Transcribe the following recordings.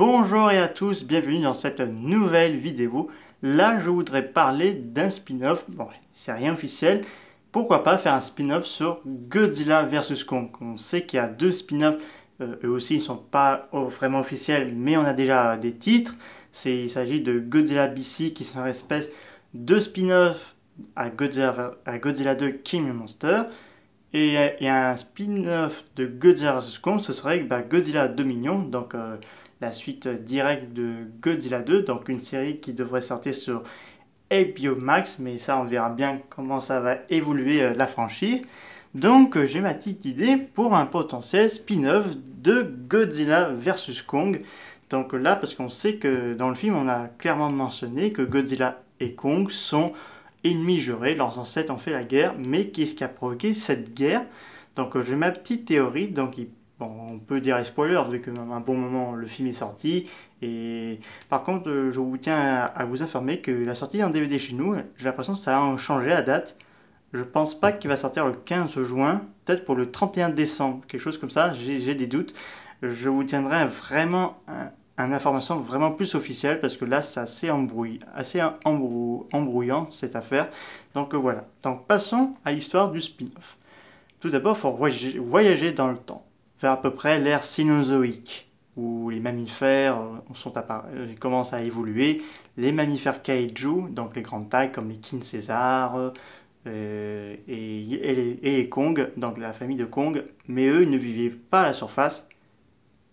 Bonjour à tous, bienvenue dans cette nouvelle vidéo. Là, je voudrais parler d'un spin-off. Bon, c'est rien officiel. Pourquoi pas faire un spin-off sur Godzilla vs Kong? On sait qu'il y a deux spin-offs, eux aussi ils ne sont pas vraiment officiels, mais on a déjà des titres. Il s'agit de Godzilla BC qui sont en espèce de spin-off à Godzilla 2 King Monster. Et il y a un spin-off de Godzilla vs Kong, ce serait Godzilla Dominion, donc la suite directe de Godzilla 2, donc une série qui devrait sortir sur HBO Max, mais ça on verra bien comment ça va évoluer la franchise. Donc j'ai ma petite idée pour un potentiel spin-off de Godzilla vs Kong. Donc là, parce qu'on sait que dans le film on a clairement mentionné que Godzilla et Kong sont ennemis jurés, leurs ancêtres ont fait la guerre, mais qu'est-ce qui a provoqué cette guerre? Donc j'ai ma petite théorie, donc bon, on peut dire les spoilers vu qu'à un bon moment le film est sorti, et par contre je vous tiens à vous informer que la sortie d'un DVD chez nous, j'ai l'impression que ça a changé la date. Je pense pas qu'il va sortir le 15 juin, peut-être pour le 31 décembre, quelque chose comme ça, j'ai des doutes. Je vous tiendrai vraiment une information vraiment plus officielle parce que là c'est assez embrouillant cette affaire. Donc voilà. Donc passons à l'histoire du spin-off. Tout d'abord, il faut voyager dans le temps, vers à peu près l'ère Cénozoïque, où les mammifères commencent à évoluer. Les mammifères kaiju, donc les grandes tailles comme les King-César et les Kong, donc la famille de Kong, mais eux ils ne vivaient pas à la surface,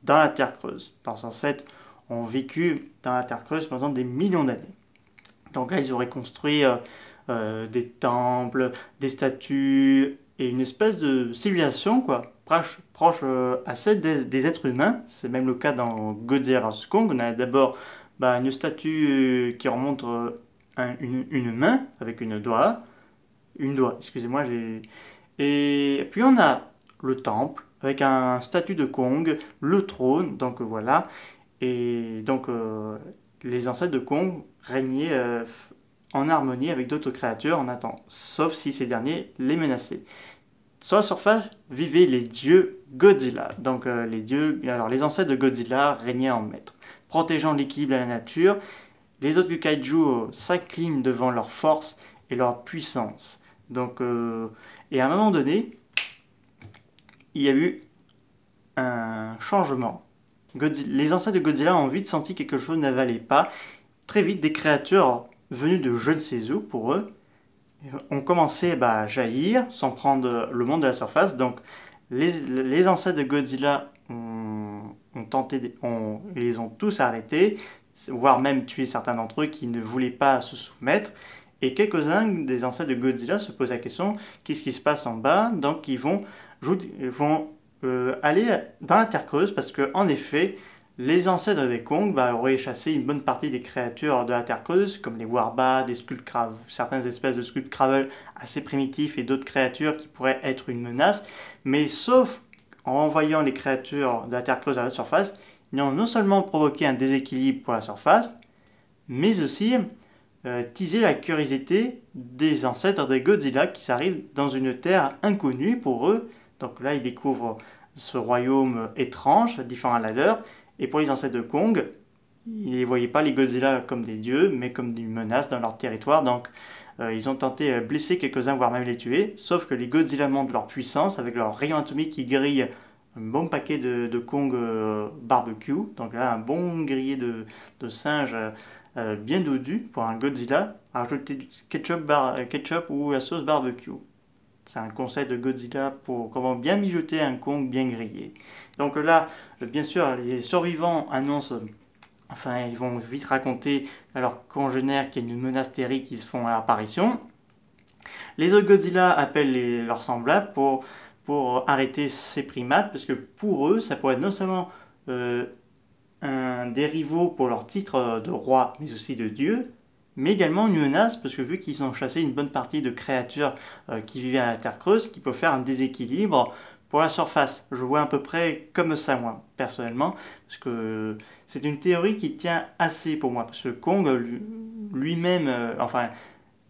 dans la terre creuse. Leurs ancêtres ont vécu dans la terre creuse pendant des millions d'années. Donc là, ils auraient construit des temples, des statues et une espèce de civilisation, quoi, proche à celle des êtres humains. C'est même le cas dans Godzilla vs Kong. On a d'abord une statue qui remonte une main avec excusez-moi, et puis on a le temple avec un statut de Kong, le trône, donc voilà. Et donc les ancêtres de Kong régnaient en harmonie avec d'autres créatures en attendant, sauf si ces derniers les menaçaient. Sur la surface vivaient les dieux Godzilla. Donc les ancêtres de Godzilla régnaient en maître, protégeant l'équilibre de la nature. Les autres kaiju s'inclinent devant leur force et leur puissance. Donc, et à un moment donné, il y a eu un changement. Les ancêtres de Godzilla ont vite senti que quelque chose n'avalait pas. Très vite, des créatures venues de je ne sais où, pour eux, ont commencé à jaillir, sans prendre le monde de la surface. Donc, les ancêtres de Godzilla les ont tous arrêtés, voire même tué certains d'entre eux qui ne voulaient pas se soumettre. Et quelques-uns des ancêtres de Godzilla se posent la question, qu'est-ce qui se passe en bas? Donc, ils vont aller dans la terre creuse parce que en effet les ancêtres des Kong auraient chassé une bonne partie des créatures de la terre creuse comme les Warbats, des Skullcrav, certaines espèces de Skullcravel assez primitifs et d'autres créatures qui pourraient être une menace, mais sauf en envoyant les créatures de la terre creuse à la surface, ils ont non seulement provoqué un déséquilibre pour la surface, mais aussi teaser la curiosité des ancêtres des Godzilla qui arrivent dans une terre inconnue pour eux. Donc là, ils découvrent ce royaume étrange, différent à la leur. Et pour les ancêtres de Kong, ils ne voyaient pas les Godzilla comme des dieux, mais comme des menaces dans leur territoire. Donc ils ont tenté de blesser quelques-uns, voire même les tuer. Sauf que les Godzilla montrent leur puissance avec leurs rayons atomiques qui grillent un bon paquet de Kong barbecue. Donc là, un bon grillé de singe bien dodu pour un Godzilla. Rajouter du ketchup ou la sauce barbecue. C'est un conseil de Godzilla pour comment bien mijoter un Kong bien grillé. Donc là, bien sûr, les survivants annoncent, ils vont vite raconter à leurs congénères qu'il y a une menace terrible qui se font à l'apparition. Les autres Godzilla appellent leurs semblables pour arrêter ces primates, parce que pour eux, ça pourrait être non seulement des rivaux pour leur titre de roi, mais aussi de dieu, mais également une menace, parce que vu qu'ils ont chassé une bonne partie de créatures qui vivaient à la terre creuse, qui peuvent faire un déséquilibre pour la surface. Je vois à peu près comme ça, moi, personnellement, parce que c'est une théorie qui tient assez pour moi, parce que Kong lui-même,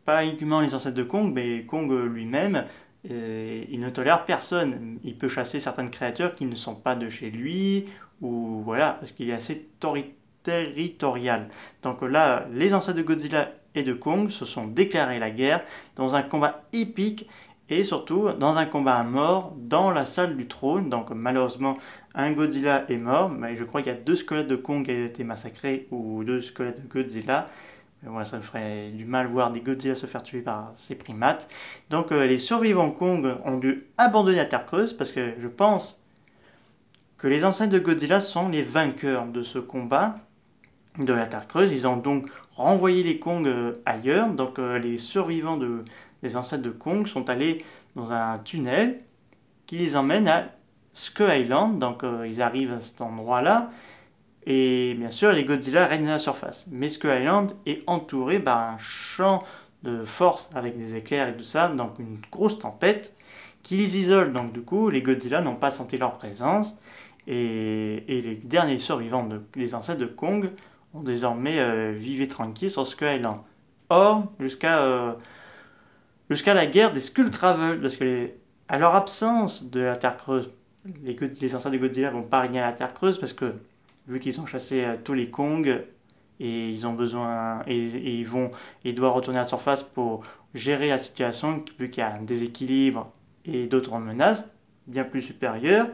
pas uniquement les ancêtres de Kong, mais Kong lui-même, il ne tolère personne. Il peut chasser certaines créatures qui ne sont pas de chez lui, ou voilà, parce qu'il est assez territorial. Donc là, les ancêtres de Godzilla et de Kong se sont déclarés la guerre dans un combat épique et surtout dans un combat à mort dans la salle du trône. Donc malheureusement, un Godzilla est mort, mais je crois qu'il y a 2 squelettes de Kong qui ont été massacrés ou 2 squelettes de Godzilla. Mais voilà, ça me ferait du mal voir des Godzilla se faire tuer par ces primates. Donc les survivants Kong ont dû abandonner la Terre creuse parce que je pense que les ancêtres de Godzilla sont les vainqueurs de ce combat de la Terre creuse. Ils ont donc renvoyé les Kong ailleurs. Donc les survivants des ancêtres de Kong sont allés dans un tunnel qui les emmène à Skull Island. Donc ils arrivent à cet endroit-là. Et bien sûr, les Godzilla règnent à la surface. Mais Skull Island est entouré par un champ de force avec des éclairs et tout ça. Donc une grosse tempête qui les isole. Donc du coup, les Godzilla n'ont pas senti leur présence. Et les derniers survivants des ancêtres de Kong ont désormais vivé tranquille sur Skull Island. Or, jusqu'à la guerre des Skullcravels, parce que à leur absence de la Terre creuse, les ancêtres de Godzilla vont pas régner à la Terre creuse parce que vu qu'ils ont chassé tous les Kong et ils ont besoin et ils doivent retourner à la surface pour gérer la situation vu qu'il y a un déséquilibre et d'autres menaces bien plus supérieures.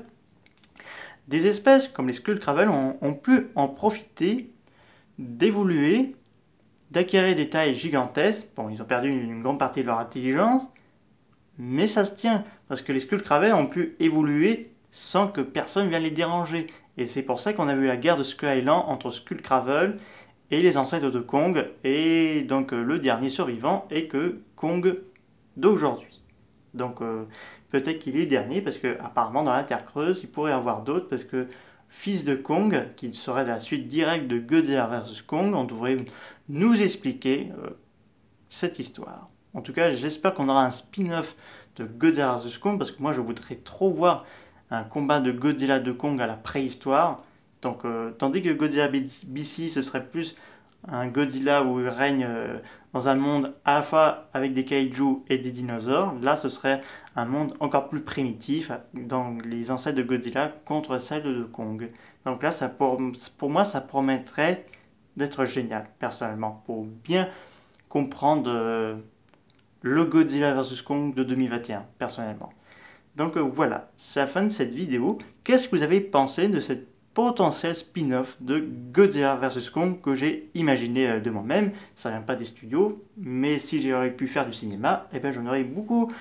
Des espèces comme les Skullcravels ont pu en profiter, d'évoluer, d'acquérir des tailles gigantesques. Bon, ils ont perdu une grande partie de leur intelligence, mais ça se tient, parce que les Skullcravels ont pu évoluer sans que personne vienne les déranger. Et c'est pour ça qu'on a vu la guerre de Skull Island entre Skullcravel et les ancêtres de Kong, et donc le dernier survivant est que Kong d'aujourd'hui. Donc peut-être qu'il est le dernier, parce que apparemment dans la Terre creuse, il pourrait y avoir d'autres, parce que fils de Kong, qui serait la suite directe de Godzilla vs Kong, on devrait nous expliquer cette histoire. En tout cas, j'espère qu'on aura un spin-off de Godzilla vs Kong, parce que moi je voudrais trop voir un combat de Godzilla de Kong à la préhistoire. Donc, tandis que Godzilla BC, ce serait plus un Godzilla où il règne dans un monde à la fois avec des kaiju et des dinosaures. Là, ce serait un monde encore plus primitif, dans les ancêtres de Godzilla contre celles de Kong. Donc là, pour moi, ça promettrait d'être génial, personnellement, pour bien comprendre le Godzilla vs Kong de 2021, personnellement. Donc voilà, c'est la fin de cette vidéo. Qu'est-ce que vous avez pensé de cette potentiel spin-off de Godzilla vs Kong que j'ai imaginé de moi-même? Ça vient pas des studios, mais si j'aurais pu faire du cinéma, eh ben, j'en aurais beaucoup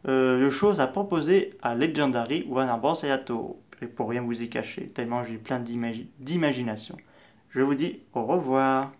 de choses à proposer à Legendary, Warner Bros et à Toho. Et pour rien vous y cacher, tellement j'ai plein d'imagination. Je vous dis au revoir.